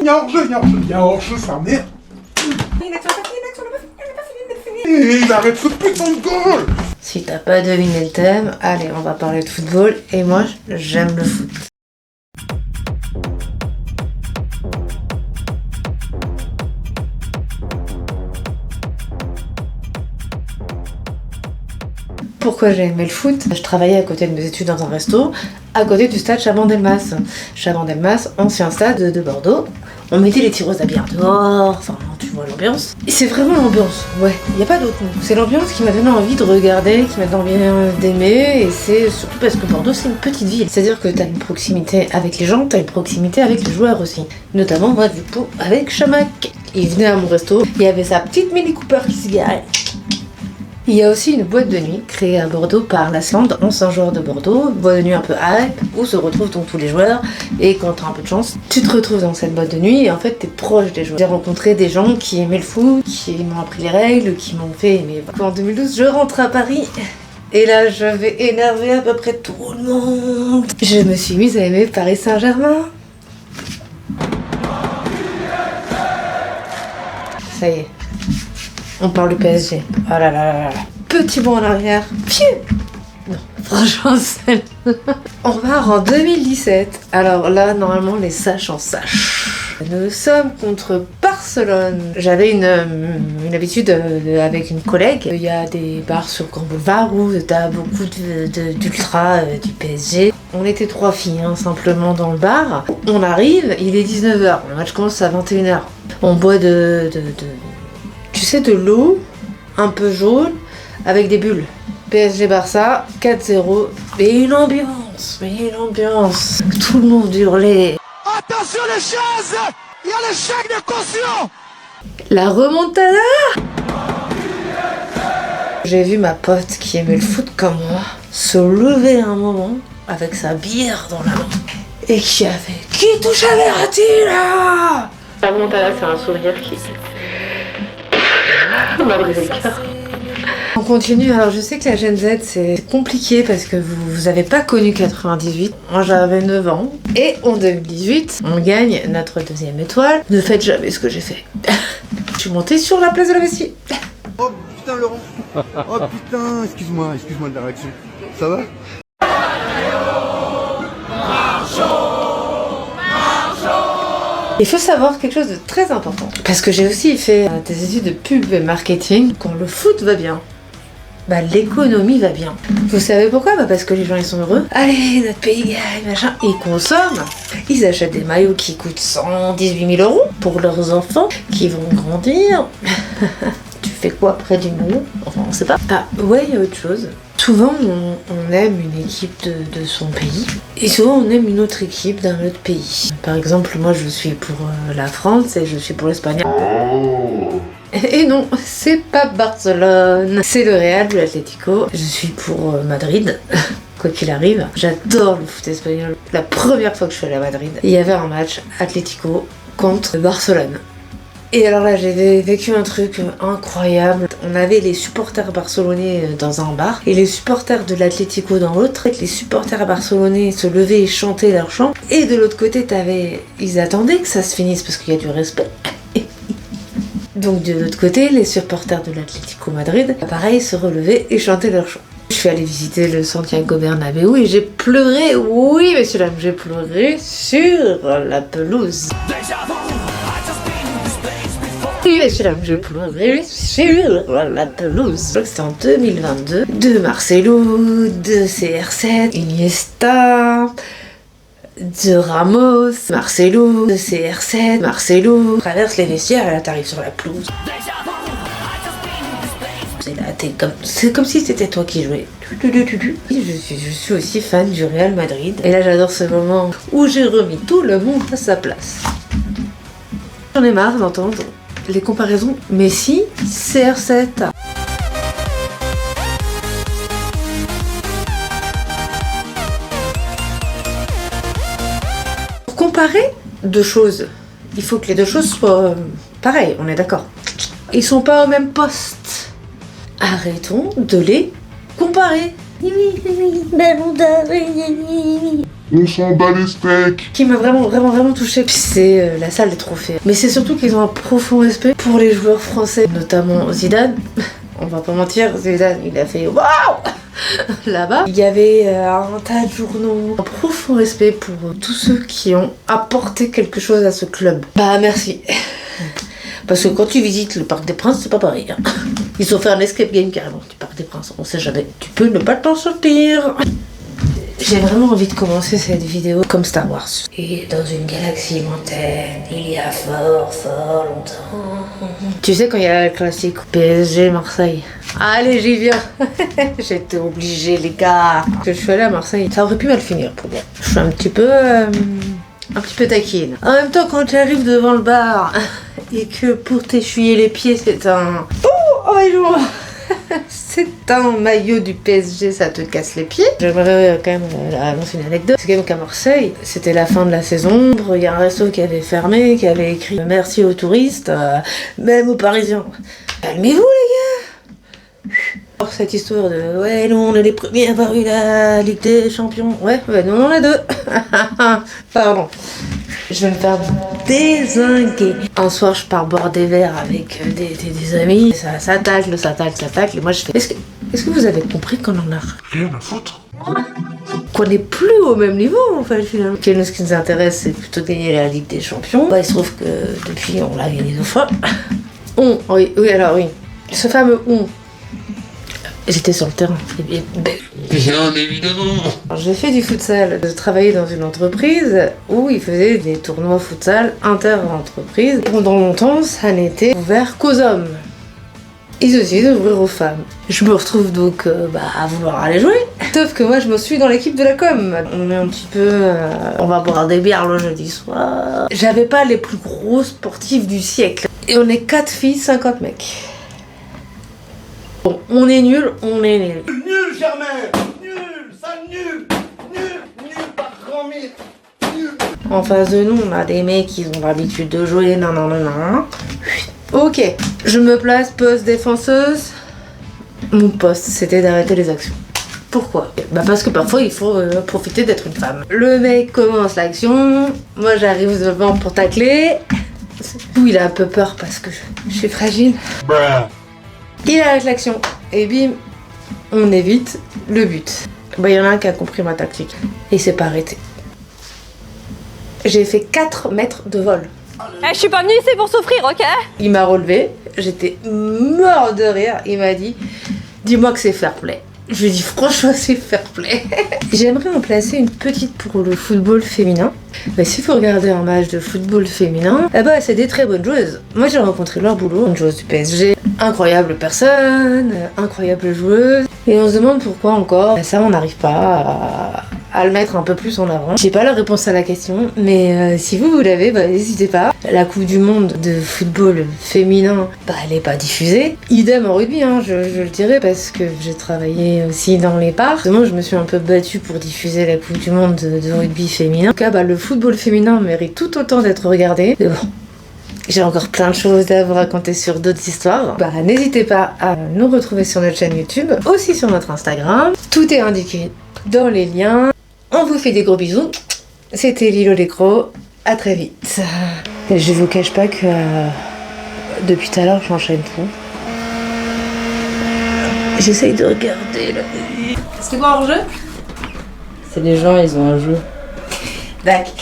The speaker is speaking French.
Georges, sa mère. Il arrête ce putain de goal. Si t'as pas deviné le thème, allez, on va parler de football. Et moi, j'aime le foot. Pourquoi j'ai aimé le foot? Je travaillais à côté de mes études dans un resto, à côté du stade Chaban-Delmas. Chaban-Delmas, ancien stade de Bordeaux. On mettait les tireuses à bière dehors, enfin tu vois l'ambiance. Et c'est vraiment l'ambiance, ouais, y a pas d'autre mot. C'est l'ambiance qui m'a donné envie de regarder, qui m'a donné envie d'aimer, et c'est surtout parce que Bordeaux c'est une petite ville. C'est-à-dire que t'as une proximité avec les gens, t'as une proximité avec les joueurs aussi. Notamment moi du coup avec Chamac. Il venait à mon resto, il y avait sa petite Mini Cooper qui se garait. Il y a aussi une boîte de nuit créée à Bordeaux par l'Asland, ancien joueur de Bordeaux, boîte de nuit un peu hype, où se retrouvent donc tous les joueurs, et quand t'as un peu de chance, tu te retrouves dans cette boîte de nuit, et en fait t'es proche des joueurs. J'ai rencontré des gens qui aimaient le foot, qui m'ont appris les règles, qui m'ont fait aimer. En 2012, je rentre à Paris, et là je vais énerver à peu près tout le monde. Je me suis mise à aimer Paris Saint-Germain. Ça y est. On parle du PSG. Oh là là là là. Petit bond en arrière. Piu. Non, franchement, celle. On repart en 2017. Alors là, normalement, les saches en sache. Nous sommes contre Barcelone. J'avais une habitude avec une collègue. Il y a des bars sur Grand Boulevard où t'as beaucoup d'ultra du PSG. On était 3 filles, simplement dans le bar. On arrive, il est 19h. Le match commence à 21h. On boit tu sais, de l'eau, un peu jaune, avec des bulles. PSG Barça, 4-0. Mais une ambiance. Tout le monde hurlait. Attention les chaises, il y a l'échec de caution. La remontada. J'ai vu ma pote qui aimait le foot comme moi se lever un moment avec sa bière dans la main. Et qui avait... Qui touche à Verratti là? La remontada, c'est un souvenir qui... On m'a brisé le cœur. On continue, alors je sais que la Gen Z c'est compliqué parce que vous avez pas connu 98. Moi j'avais 9 ans. Et en 2018, on gagne notre 2e étoile. Ne faites jamais ce que j'ai fait. Je suis montée sur la place de la Bastille. Oh putain Laurent. Oh putain, excuse-moi de la réaction. Ça va? Il faut savoir quelque chose de très important. Parce que j'ai aussi fait des études de pub et marketing. Quand le foot va bien, l'économie va bien. Vous savez pourquoi? Parce que les gens ils sont heureux. Allez, notre pays gagne, machin. Ils consomment. Ils achètent des maillots qui coûtent 118 000 € pour leurs enfants qui vont grandir. Tu fais quoi près du maillot? Enfin, on sait pas. Ah, ouais, il y a autre chose. Souvent, on aime une équipe de son pays et souvent on aime une autre équipe d'un autre pays. Par exemple, moi je suis pour la France et je suis pour l'Espagne. Et non, c'est pas Barcelone, c'est le Real de l'Atlético. Je suis pour Madrid, quoi qu'il arrive. J'adore le foot espagnol. La première fois que je suis allée à Madrid, il y avait un match Atlético contre Barcelone. Et alors là, j'ai vécu un truc incroyable. On avait les supporters barcelonais dans un bar et les supporters de l'Atlético dans l'autre. Les supporters barcelonais se levaient et chantaient leur chant. Et de l'autre côté, ils attendaient que ça se finisse parce qu'il y a du respect. Donc de l'autre côté, les supporters de l'Atlético Madrid, pareil, se relevaient et chantaient leur chant. Je suis allée visiter le Santiago Bernabéu et j'ai pleuré, oui messieurs dames, j'ai pleuré sur la pelouse. Oui, messieurs dames, je pleurais sur la pelouse. C'était en 2022. De Marcelo, de CR7, Iniesta, de Ramos, Marcelo, de CR7, Marcelo. Traverse les vestiaires et là t'arrives sur la pelouse. C'est comme si c'était toi qui jouais. Je suis aussi fan du Real Madrid. Et là j'adore ce moment où j'ai remis tout le monde à sa place. J'en ai marre d'entendre les comparaisons Messi, CR7. Pour comparer deux choses, il faut que les deux choses soient pareilles, on est d'accord. Ils sont pas au même poste. Arrêtons de les comparer. On s'en bat les steaks. Qui m'a vraiment touchée, c'est la salle des trophées. Mais c'est surtout qu'ils ont un profond respect pour les joueurs français, notamment Zidane. On va pas mentir, Zidane, il a fait waouh là-bas. Il y avait un tas de journaux, un profond respect pour tous ceux qui ont apporté quelque chose à ce club. Bah merci. Parce que quand tu visites le Parc des Princes, c'est pas pareil. Hein. Ils ont fait un escape game carrément du Parc des Princes. On sait jamais. Tu peux ne pas t'en sortir. J'ai vraiment envie de commencer cette vidéo comme Star Wars. Et dans une galaxie lointaine, il y a fort longtemps. Tu sais quand il y a le classique PSG Marseille. Allez, j'y viens. J'étais obligée, les gars. Je suis allée à Marseille. Ça aurait pu mal finir pour moi. Je suis un petit peu taquine. En même temps, quand tu arrives devant le bar et que pour t'essuyer les pieds, c'est un... Oh, maillot. C'est un maillot du PSG, ça te casse les pieds. J'aimerais quand même annoncer une anecdote. C'est quand même qu'à Marseille, c'était la fin de la saison. Il y a un resto qui avait fermé, qui avait écrit « Merci aux touristes, même aux Parisiens ». Calmez-vous, les gars. Cette histoire de « Ouais, nous, on est les premiers à avoir eu la Ligue des Champions ». Ouais, nous, on en a deux. Pardon. Je vais me faire dézinguer. Un soir, je pars boire des verres avec des amis. Ça s'attaque. Et moi, je fais... Est-ce que vous avez compris qu'on en a Rien à foutre. qu'on n'est plus au même niveau, en fait, finalement. Ce qui nous intéresse, c'est plutôt de gagner la Ligue des Champions. Bah, il se trouve que depuis, on l'a gagné 2 fois. Oui, ce fameux on. J'étais sur le terrain. Bien évidemment. J'ai fait du futsal. J'ai travaillé dans une entreprise où ils faisaient des tournois futsal inter-entreprises. Pendant longtemps, ça n'était ouvert qu'aux hommes. Ils essayaient d'ouvrir aux femmes. Je me retrouve donc à vouloir aller jouer. Sauf que moi, je me suis dans l'équipe de la com. On est un petit peu... on va boire des bières le jeudi soir. J'avais pas les plus gros sportifs du siècle. Et on est 4 filles, 50 mecs. Bon, on est nuls. Nul, Germain. Nul, sale nul. Nul par grand mille. Nul. En face de nous, on a des mecs qui ont l'habitude de jouer. Non. Ok, je me place poste défenseuse. Mon poste, c'était d'arrêter les actions. Pourquoi ? Parce que parfois, il faut profiter d'être une femme. Le mec commence l'action. Moi, j'arrive devant pour tacler. Il a un peu peur parce que je suis fragile. Il arrête l'action. Et bim, on évite le but. Il y en a un qui a compris ma tactique. Et il s'est pas arrêté. J'ai fait 4 mètres de vol. Je suis pas venue ici pour souffrir, ok? Il m'a relevé, j'étais mort de rire. Il m'a dit, dis-moi que c'est fair play. Je lui ai dit, franchement, c'est fair play. J'aimerais en placer une petite pour le football féminin. S'il faut regarder un match de football féminin, c'est des très bonnes joueuses. Moi, j'ai rencontré leur boulot, une joueuse du PSG. Incroyable personne, incroyable joueuse. Et on se demande pourquoi encore. Ça, on n'arrive pas à le mettre un peu plus en avant. J'ai pas la réponse à la question, mais si vous l'avez, n'hésitez pas. La Coupe du Monde de football féminin, elle est pas diffusée. Idem en rugby, je le dirais, parce que j'ai travaillé aussi dans les parcs. Moi, je me suis un peu battue pour diffuser la Coupe du Monde de rugby féminin. En tout cas, le football féminin mérite tout autant d'être regardé. Mais bon, j'ai encore plein de choses à vous raconter sur d'autres histoires. N'hésitez pas à nous retrouver sur notre chaîne YouTube, aussi sur notre Instagram. Tout est indiqué dans les liens. On vous fait des gros bisous. C'était Lilo Lécro. À très vite. Et je vous cache pas que depuis tout à l'heure, j'enchaîne tout. J'essaye de regarder là. C'était quoi en jeu? C'est les gens, ils ont un jeu. D'accord.